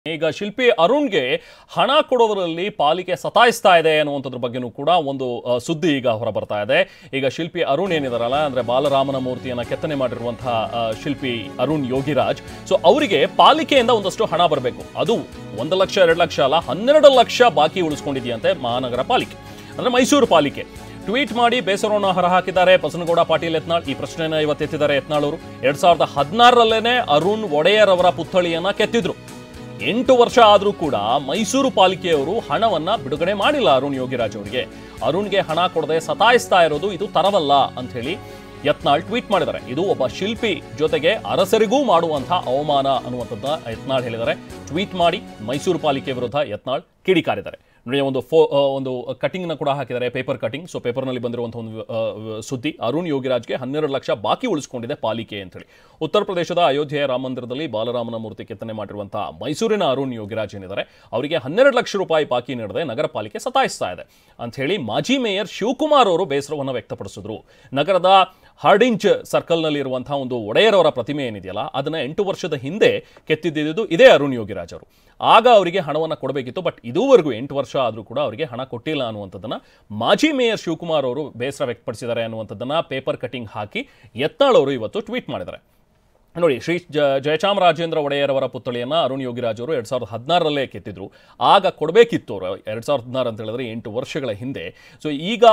ಈಗ ಶಿಲ್ಪಿ ಅರುಣ್ಗೆ ಹಣ ಕೊಡೋದರಲ್ಲಿ ಪಾಲಿಕೆ ಸತಾಯಿಸ್ತಾ ಇದೆ ಅನ್ನುವಂಥದ್ರ ಬಗ್ಗೆನೂ ಕೂಡ ಒಂದು ಸುದ್ದಿ ಈಗ ಹೊರಬರ್ತಾ ಇದೆ. ಈಗ ಶಿಲ್ಪಿ ಅರುಣ್ ಏನಿದಾರಲ್ಲ, ಅಂದ್ರೆ ಬಾಲರಾಮನ ಮೂರ್ತಿಯನ್ನು ಕೆತ್ತನೆ ಮಾಡಿರುವಂತಹ ಶಿಲ್ಪಿ ಅರುಣ್ ಯೋಗಿರಾಜ್, ಸೊ ಅವರಿಗೆ ಪಾಲಿಕೆಯಿಂದ ಒಂದಷ್ಟು ಹಣ ಬರಬೇಕು. ಅದು 1 ಲಕ್ಷ 2 ಲಕ್ಷ ಅಲ್ಲ, 12 ಲಕ್ಷ ಬಾಕಿ ಉಳಿಸ್ಕೊಂಡಿದೆಯಂತೆ ಮಹಾನಗರ ಪಾಲಿಕೆ, ಅಂದ್ರೆ ಮೈಸೂರು ಪಾಲಿಕೆ. ಟ್ವೀಟ್ ಮಾಡಿ ಬೇಸರವನ್ನು ಹೊರಹಾಕಿದ್ದಾರೆ ಬಸನಗೌಡ ಪಾಟೀಲ್ ಯತ್ನಾಳ್. ಈ ಪ್ರಶ್ನೆಯನ್ನು ಇವತ್ತು ಎತ್ತಿದ್ದಾರೆ ಯತ್ನಾಳ್ ಅವರು. 2016ರಲ್ಲೇನೆ ಅರುಣ್ ಒಡೆಯರ್ ಅವರ ಪುತ್ಥಳಿಯನ್ನ ಕೆತ್ತಿದ್ರು. 8 ವರ್ಷ ಆದರೂ ಕೂಡ ಮೈಸೂರು ಪಾಲಿಕೆಯವರು ಹಣವನ್ನ ಬಿಡುಗಡೆ ಮಾಡಿಲ್ಲ ಅರುಣ್ ಯೋಗಿರಾಜ್ ಅವರಿಗೆ. ಅರುಣ್ಗೆ ಹಣ ಕೊಡದೆ ಸತಾಯಿಸ್ತಾ ಇರೋದು ಇದು ತರವಲ್ಲ ಅಂತ ಹೇಳಿ ಯತ್ನಾಳ್ ಟ್ವೀಟ್ ಮಾಡಿದ್ದಾರೆ. ಇದು ಒಬ್ಬ ಶಿಲ್ಪಿ ಜೊತೆಗೆ ಅರಸರಿಗೂ ಮಾಡುವಂತಹ ಅವಮಾನ ಅನ್ನುವಂಥದ್ದನ್ನ ಯತ್ನಾಳ್ ಹೇಳಿದ್ದಾರೆ. ಟ್ವೀಟ್ ಮಾಡಿ ಮೈಸೂರು ಪಾಲಿಕೆ ವಿರುದ್ಧ ಯತ್ನಾಳ್ ಕಿಡಿಕಾರಿದ್ದಾರೆ. ನೋಡಿ, ಒಂದು ಕಟಿಂಗ್ನ ಕೂಡ ಹಾಕಿದ್ದಾರೆ, ಪೇಪರ್ ಕಟಿಂಗ್. ಸೊ ಪೇಪರ್ನಲ್ಲಿ ಬಂದಿರುವಂತಹ ಒಂದು ಸುದ್ದಿ, ಅರುಣ್ ಯೋಗಿರಾಜ್ಗೆ 12 ಲಕ್ಷ ಬಾಕಿ ಉಳಿಸಿಕೊಂಡಿದೆ ಪಾಲಿಕೆ ಅಂತ ಹೇಳಿ. ಉತ್ತರ ಪ್ರದೇಶದ ಅಯೋಧ್ಯೆಯ ರಾಮ ಮಂದಿರದಲ್ಲಿ ಬಾಲರಾಮನ ಮೂರ್ತಿ ಕೆತ್ತನೆ ಮಾಡಿರುವಂತಹ ಮೈಸೂರಿನ ಅರುಣ್ ಯೋಗಿರಾಜ್ ಏನಿದ್ದಾರೆ, ಅವರಿಗೆ 12 ಲಕ್ಷ ರೂಪಾಯಿ ಬಾಕಿ ನೀಡದೆ ನಗರ ಪಾಲಿಕೆ ಸತಾಯಿಸ್ತಾ ಇದೆ ಅಂತ ಹೇಳಿ ಮಾಜಿ ಮೇಯರ್ ಶಿವಕುಮಾರ್ ಅವರು ಬೇಸರವನ್ನು ವ್ಯಕ್ತಪಡಿಸಿದ್ರು. ನಗರದ ಹಾರ್ಡಿಂಚ್ ಸರ್ಕಲ್ನಲ್ಲಿ ಇರುವಂತಹ ಒಂದು ಒಡೆಯರ್ ಅವರ ಪ್ರತಿಮೆ ಏನಿದೆಯಲ್ಲ, ಅದನ್ನ 8 ವರ್ಷದ ಹಿಂದೆ ಕೆತ್ತಿದ್ದಿದ್ದು ಇದೇ ಅರುಣ್ ಯೋಗಿರಾಜ್ ಅವರು. ಆಗ ಅವರಿಗೆ ಹಣವನ್ನು ಕೊಡಬೇಕಿತ್ತು, ಬಟ್ ಇದುವರೆಗೂ 8 ವರ್ಷ ಆದರೂ ಕೂಡ ಅವರಿಗೆ ಹಣ ಕೊಟ್ಟಿಲ್ಲ ಅನ್ನುವಂಥದ್ದನ್ನ ಮಾಜಿ ಮೇಯರ್ ಶಿವಕುಮಾರ್ ಅವರು ಬೇಸರ ವ್ಯಕ್ತಪಡಿಸಿದ್ದಾರೆ ಅನ್ನುವಂಥದ್ದನ್ನ ಪೇಪರ್ ಕಟಿಂಗ್ ಹಾಕಿ ಯತ್ನಾಳ್ ಅವರು ಇವತ್ತು ಟ್ವೀಟ್ ಮಾಡಿದ್ದಾರೆ. ನೋಡಿ, ಶ್ರೀ ಜಯಚಾಮರಾಜೇಂದ್ರ ಒಡೆಯರ್ ಅವರ ಪುತ್ಥಳಿಯನ್ನು ಅರುಣ್ ಯೋಗಿರಾಜ್ ಅವರು 2016ರಲ್ಲೇ ಕೆತ್ತಿದ್ರು. ಆಗ ಕೊಡಬೇಕಿತ್ತು ಅವರು. 2016 ಅಂತ ಹೇಳಿದ್ರೆ 8 ವರ್ಷಗಳ ಹಿಂದೆ. ಸೊ ಈಗ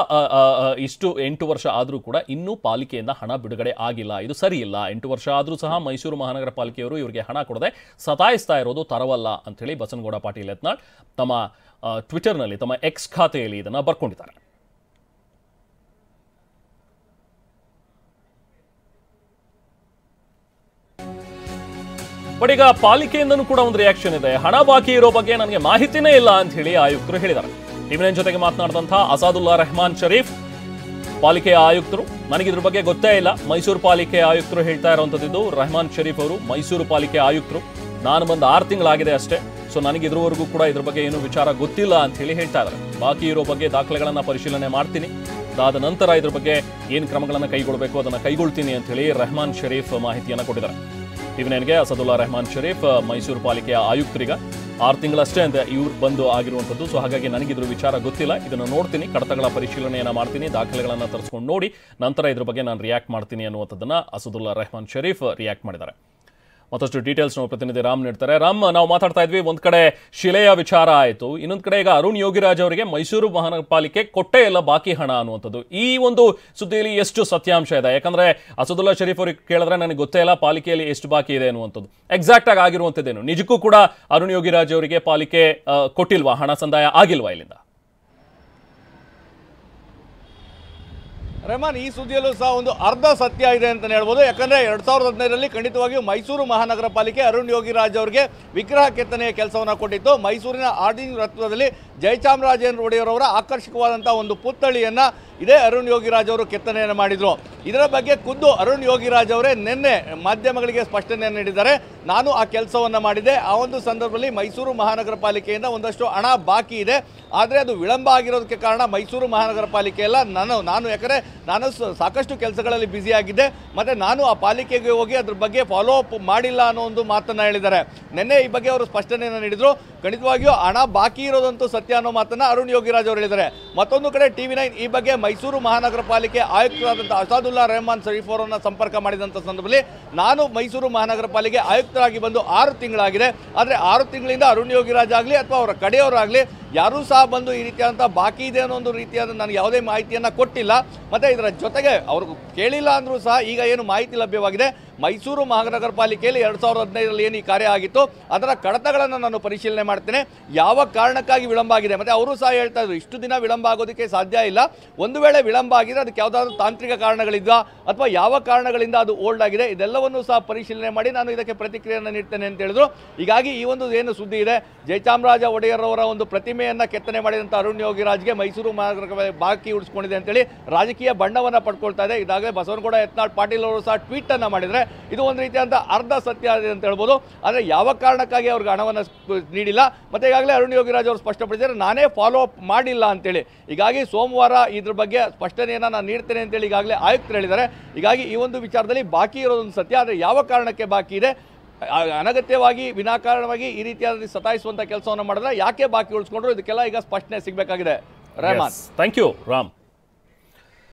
ಇಷ್ಟು 8 ವರ್ಷ ಆದರೂ ಕೂಡ ಇನ್ನೂ ಪಾಲಿಕೆಯಿಂದ ಹಣ ಬಿಡುಗಡೆ ಆಗಿಲ್ಲ. ಇದು ಸರಿ ಇಲ್ಲ. 8 ವರ್ಷ ಆದರೂ ಸಹ ಮೈಸೂರು ಮಹಾನಗರ ಪಾಲಿಕೆಯವರು ಇವರಿಗೆ ಹಣ ಕೊಡದೆ ಸತಾಯಿಸ್ತಾ ಇರೋದು ತರವಲ್ಲ ಅಂತೇಳಿ ಬಸನಗೌಡ ಪಾಟೀಲ್ ಯತ್ನಾಳ್ ತಮ್ಮ ಟ್ವಿಟರ್ನಲ್ಲಿ, ತಮ್ಮ ಎಕ್ಸ್ ಖಾತೆಯಲ್ಲಿ ಇದನ್ನು ಬರ್ಕೊಂಡಿದ್ದಾರೆ. ಬಟ್ ಈಗ ಪಾಲಿಕೆಯಿಂದನೂ ಕೂಡ ಒಂದು ರಿಯಾಕ್ಷನ್ ಇದೆ. ಹಣ ಬಾಕಿ ಇರೋ ಬಗ್ಗೆ ನನಗೆ ಮಾಹಿತಿನೇ ಇಲ್ಲ ಅಂತ ಹೇಳಿ ಆಯುಕ್ತರು ಹೇಳಿದ್ದಾರೆ. ಟಿವಿ9 ಜೊತೆಗೆ ಮಾತನಾಡಿದಂತಹ ಅಸಾದುಲ್ಲಾ ರೆಹಮಾನ್ ಶರೀಫ್, ಪಾಲಿಕೆಯ ಆಯುಕ್ತರು, ನನಗಿದ್ರ ಬಗ್ಗೆ ಗೊತ್ತೇ ಇಲ್ಲ. ಮೈಸೂರು ಪಾಲಿಕೆ ಆಯುಕ್ತರು ಹೇಳ್ತಾ ಇರುವಂಥದ್ದು. ರೆಹಮಾನ್ ಶರೀಫ್ ಅವರು ಮೈಸೂರು ಪಾಲಿಕೆ ಆಯುಕ್ತರು. ನಾನು ಬಂದು 6 ತಿಂಗಳಾಗಿದೆ ಅಷ್ಟೇ. ಸೊ ನನಗೆ ಇದ್ರವರೆಗೂ ಕೂಡ ಇದ್ರ ಬಗ್ಗೆ ಏನು ವಿಚಾರ ಗೊತ್ತಿಲ್ಲ ಅಂತ ಹೇಳಿ ಹೇಳ್ತಾ ಇದ್ದಾರೆ. ಬಾಕಿ ಇರೋ ಬಗ್ಗೆ ದಾಖಲೆಗಳನ್ನು ಪರಿಶೀಲನೆ ಮಾಡ್ತೀನಿ, ಅದಾದ ನಂತರ ಇದ್ರ ಬಗ್ಗೆ ಏನು ಕ್ರಮಗಳನ್ನು ಕೈಗೊಳ್ಳಬೇಕು ಅದನ್ನು ಕೈಗೊಳ್ತೀನಿ ಅಂತ ಹೇಳಿ ರೆಹಮಾನ್ ಶರೀಫ್ ಮಾಹಿತಿಯನ್ನು ಕೊಟ್ಟಿದ್ದಾರೆ. ಟಿವಿ9ಗೆ ಅಸಾದುಲ್ಲಾ ರೆಹಮಾನ್ ಶರೀಫ್, ಮೈಸೂರು ಪಾಲಿಕೆಯ ಆಯುಕ್ತರಿಗೆ 6 ತಿಂಗಳಷ್ಟೇ ಅಂತ ಇವ್ರು ಬಂದು ಆಗಿರುವಂಥದ್ದು. ಸೊ ಹಾಗಾಗಿ ನನಗಿದ್ರ ವಿಚಾರ ಗೊತ್ತಿಲ್ಲ, ಇದನ್ನು ನೋಡ್ತೀನಿ, ಕಡತಗಳ ಪರಿಶೀಲನೆಯನ್ನು ಮಾಡ್ತೀನಿ, ದಾಖಲೆಗಳನ್ನು ತರಿಸ್ಕೊಂಡು ನೋಡಿ ನಂತರ ಇದ್ರ ಬಗ್ಗೆ ನಾನು ರಿಯಾಕ್ಟ್ ಮಾಡ್ತೀನಿ ಅನ್ನುವಂಥದ್ದನ್ನು ಅಸಾದುಲ್ಲಾ ರೆಹಮಾನ್ ಶರೀಫ್ ರಿಯಾಕ್ಟ್ ಮಾಡಿದ್ದಾರೆ. ಮತ್ತಷ್ಟು ಡೀಟೇಲ್ಸ್ ನಾವು ಪ್ರತಿನಿಧಿ ರಾಮ್ ನೀಡ್ತಾರೆ. ರಾಮ್, ನಾವು ಮಾತಾಡ್ತಾ ಇದ್ವಿ, ಒಂದ್ ಕಡೆ ಶಿಲೆಯ ವಿಚಾರ ಆಯಿತು, ಇನ್ನೊಂದು ಕಡೆ ಈಗ ಅರುಣ್ ಯೋಗಿರಾಜ್ ಅವರಿಗೆ ಮೈಸೂರು ಮಹಾನಗರ ಪಾಲಿಕೆ ಕೊಟ್ಟೇ ಇಲ್ಲ ಬಾಕಿ ಹಣ ಅನ್ನುವಂಥದ್ದು. ಈ ಒಂದು ಸುದ್ದಿಯಲ್ಲಿ ಎಷ್ಟು ಸತ್ಯಾಂಶ ಇದೆ? ಯಾಕಂದ್ರೆ ಅಸಾದುಲ್ಲಾ ಶರೀಫ್ ಅವ್ರಿಗೆ ಕೇಳಿದ್ರೆ ನನಗೆ ಗೊತ್ತೇ ಇಲ್ಲ ಪಾಲಿಕೆಯಲ್ಲಿ ಎಷ್ಟು ಬಾಕಿ ಇದೆ ಅನ್ನುವಂಥದ್ದು. ಎಕ್ಸಾಕ್ಟ್ ಆಗಿ ಆಗಿರುವಂಥದ್ದೇನು? ನಿಜಕ್ಕೂ ಕೂಡ ಅರುಣ್ ಯೋಗಿರಾಜ್ ಅವರಿಗೆ ಪಾಲಿಕೆ ಕೊಟ್ಟಿಲ್ವಾ, ಹಣ ಸಂದಾಯ ಆಗಿಲ್ವಾ ಇಲ್ಲಿಂದ? ರೆಹಮಾನ್, ಈ ಸುದ್ದಿಯಲ್ಲೂ ಸಹ ಒಂದು ಅರ್ಧ ಸತ್ಯ ಇದೆ ಅಂತಲೇ ಹೇಳ್ಬೋದು. ಯಾಕಂದರೆ 2015ರಲ್ಲಿ ಖಂಡಿತವಾಗಿಯೂ ಮೈಸೂರು ಮಹಾನಗರ ಪಾಲಿಕೆ ಅರುಣ್ ಯೋಗಿರಾಜ್ ಅವರಿಗೆ ವಿಗ್ರಹ ಕೆತ್ತನೆಯ ಕೆಲಸವನ್ನು ಕೊಟ್ಟಿತ್ತು. ಮೈಸೂರಿನ ಹಾರ್ಡಿಂಚ್ ವೃತ್ತದಲ್ಲಿ ಜಯಚಾಮರಾಜೇಂದ್ರ ಒಡೆಯರ್ ಅವರ ಆಕರ್ಷಕವಾದಂಥ ಒಂದು ಪುತ್ಥಳಿಯನ್ನು ಇದೇ ಅರುಣ್ ಯೋಗಿರಾಜ್ ಅವರು ಕೆತ್ತನೆಯನ್ನು ಮಾಡಿದರು. ಇದರ ಬಗ್ಗೆ ಖುದ್ದು ಅರುಣ್ ಯೋಗಿರಾಜ್ ಅವರೇ ನಿನ್ನೆ ಮಾಧ್ಯಮಗಳಿಗೆ ಸ್ಪಷ್ಟನೆಯನ್ನು ನೀಡಿದ್ದಾರೆ. ನಾನು ಆ ಕೆಲಸವನ್ನು ಮಾಡಿದೆ. ಆ ಒಂದು ಸಂದರ್ಭದಲ್ಲಿ ಮೈಸೂರು ಮಹಾನಗರ ಪಾಲಿಕೆಯಿಂದ ಒಂದಷ್ಟು ಹಣ ಬಾಕಿ ಇದೆ, ಆದರೆ ಅದು ವಿಳಂಬ ಆಗಿರೋದಕ್ಕೆ ಕಾರಣ ಮೈಸೂರು ಮಹಾನಗರ ಪಾಲಿಕೆ ಎಲ್ಲ ನಾನು ಯಾಕಂದರೆ ನಾನು ಸಾಕಷ್ಟು ಕೆಲಸಗಳಲ್ಲಿ ಬ್ಯುಸಿಯಾಗಿದ್ದೆ, ಮತ್ತು ನಾನು ಆ ಪಾಲಿಕೆಗೆ ಹೋಗಿ ಅದ್ರ ಬಗ್ಗೆ ಫಾಲೋ ಅಪ್ ಮಾಡಿಲ್ಲ ಅನ್ನೋ ಒಂದು ಮಾತನ್ನು ಹೇಳಿದ್ದಾರೆ. ನಿನ್ನೆ ಈ ಬಗ್ಗೆ ಅವರು ಸ್ಪಷ್ಟನೆಯನ್ನು ನೀಡಿದರು. ಖಂಡಿತವಾಗಿಯೂ ಹಣ ಬಾಕಿ ಇರೋದಂತೂ ಸತ್ಯ ಅನ್ನೋ ಮಾತನ್ನು ಅರುಣ್ ಯೋಗಿರಾಜ್ ಅವರು ಹೇಳಿದ್ದಾರೆ. ಮತ್ತೊಂದು ಕಡೆ ಟಿವಿ9 ಈ ಬಗ್ಗೆ ಮೈಸೂರು ಮಹಾನಗರ ಪಾಲಿಕೆ ಆಯುಕ್ತರಾದಂಥ ಅಸಾದುಲ್ಲಾ ರೆಹಮಾನ್ ಶರೀಫ್ ಅವರನ್ನು ಸಂಪರ್ಕ ಮಾಡಿದಂಥ ಸಂದರ್ಭದಲ್ಲಿ, ನಾನು ಮೈಸೂರು ಮಹಾನಗರ ಪಾಲಿಕೆ ಆಯುಕ್ತರಾಗಿ ಬಂದು 6 ತಿಂಗಳಾಗಿದೆ, ಆದರೆ 6 ತಿಂಗಳಿಂದ ಅರುಣ್ ಯೋಗಿರಾಜ್ ಆಗಲಿ ಅಥವಾ ಅವರ ಕಡೆಯವರಾಗಲಿ ಯಾರೂ ಸಹ ಬಂದು ಈ ರೀತಿಯಾದಂಥ ಬಾಕಿ ಇದೆ ಅನ್ನೋ ಒಂದು ರೀತಿಯಾದ ನನಗೆ ಯಾವುದೇ ಮಾಹಿತಿಯನ್ನು ಕೊಟ್ಟಿಲ್ಲ. ಮತ್ತು ಇದರ ಜೊತೆಗೆ ಅವ್ರಿಗೆ ಕೇಳಿಲ್ಲ ಅಂದರೂ ಸಹ ಈಗ ಏನು ಮಾಹಿತಿ ಲಭ್ಯವಾಗಿದೆ, ಮೈಸೂರು ಮಹಾನಗರ ಪಾಲಿಕೆಯಲ್ಲಿ 2015ರಲ್ಲಿ ಏನು ಈ ಕಾರ್ಯ ಆಗಿತ್ತು ಅದರ ಕಡತಗಳನ್ನು ನಾನು ಪರಿಶೀಲನೆ ಮಾಡ್ತೇನೆ, ಯಾವ ಕಾರಣಕ್ಕಾಗಿ ವಿಳಂಬ ಆಗಿದೆ. ಮತ್ತು ಅವರು ಸಹ ಹೇಳ್ತಾ ಇದ್ರು, ಇಷ್ಟು ದಿನ ವಿಳಂಬ ಆಗೋದಕ್ಕೆ ಸಾಧ್ಯ ಇಲ್ಲ, ಒಂದು ವೇಳೆ ವಿಳಂಬ ಆಗಿದೆ ಅದಕ್ಕೆ ಯಾವುದಾದ್ರೂ ತಾಂತ್ರಿಕ ಕಾರಣಗಳಿದ್ವಾ ಅಥವಾ ಯಾವ ಕಾರಣಗಳಿಂದ ಅದು ಓಲ್ಡ್ ಆಗಿದೆ, ಇದೆಲ್ಲವನ್ನೂ ಸಹ ಪರಿಶೀಲನೆ ಮಾಡಿ ನಾನು ಇದಕ್ಕೆ ಪ್ರತಿಕ್ರಿಯೆಯನ್ನು ನೀಡ್ತೇನೆ ಅಂತ ಹೇಳಿದ್ರು. ಹೀಗಾಗಿ ಈ ಒಂದು ಏನು ಸುದ್ದಿ ಇದೆ, ಜಯಚಾಮರಾಜ ಒಡೆಯರ್ ಅವರ ಒಂದು ಪ್ರತಿಮೆಯನ್ನು ಕೆತ್ತನೆ ಮಾಡಿದಂಥ ಅರುಣ್ ಯೋಗಿರಾಜ್ಗೆ ಮೈಸೂರು ಮಹಾನಗರ ಬಾಕಿ ಉಳಿಸ್ಕೊಂಡಿದೆ ಅಂತೇಳಿ ರಾಜಕೀಯ ಬಣ್ಣವನ್ನು ಪಡ್ಕೊಳ್ತಾ ಇದೆ. ಇದಾಗಲೇ ಬಸವನಗೌಡ ಯತ್ನಾಳ್ ಪಾಟೀಲ್ ಅವರು ಸಹ ಟ್ವೀಟನ್ನು ಮಾಡಿದರೆ ಇದು ಒಂದು ರೀತಿಯಾದ ಅರ್ಧ ಸತ್ಯ ಇದೆ ಅಂತ ಹೇಳ್ಬೋದು. ಆದರೆ ಯಾವ ಕಾರಣಕ್ಕಾಗಿ ಅವ್ರಿಗೆ ಹಣವನ್ನು ನೀಡಿಲ್ಲ, ಮತ್ತು ಈಗಾಗಲೇ ಅರುಣ್ ಯೋಗಿರಾಜ್ ಅವರು ಸ್ಪಷ್ಟಪಡಿಸಿದರೆ ನಾನೇ ಫಾಲೋ ಅಪ್ ಮಾಡಿಲ್ಲ ಅಂತೇಳಿ. ಹೀಗಾಗಿ ಸೋಮವಾರ ಇದ್ರ ಬಗ್ಗೆ ಸ್ಪಷ್ಟನೆಯನ್ನು ನಾನು ನೀಡ್ತೇನೆ ಅಂತೇಳಿ ಈಗಾಗಲೇ ಆಯುಕ್ತರು ಹೇಳಿದ್ದಾರೆ. ಹೀಗಾಗಿ ಈ ಒಂದು ವಿಚಾರದಲ್ಲಿ ಬಾಕಿ ಇರೋದೊಂದು ಸತ್ಯ, ಆದರೆ ಯಾವ ಕಾರಣಕ್ಕೆ ಬಾಕಿ ಇದೆ ಅನಗತ್ಯವಾಗಿ ವಿನಾಕಾರಣವಾಗಿ ಈ ರೀತಿಯಾದ ಸತಾಯಿಸುವಂಥ ಕೆಲಸವನ್ನು ಮಾಡಿದ್ರೆ ಯಾಕೆ ಬಾಕಿ ಉಳಿಸ್ಕೊಂಡ್ರು, ಇದಕ್ಕೆಲ್ಲ ಈಗ ಸ್ಪಷ್ಟನೆ ಸಿಗಬೇಕಾಗಿದೆ. Rahman, thank you Ram.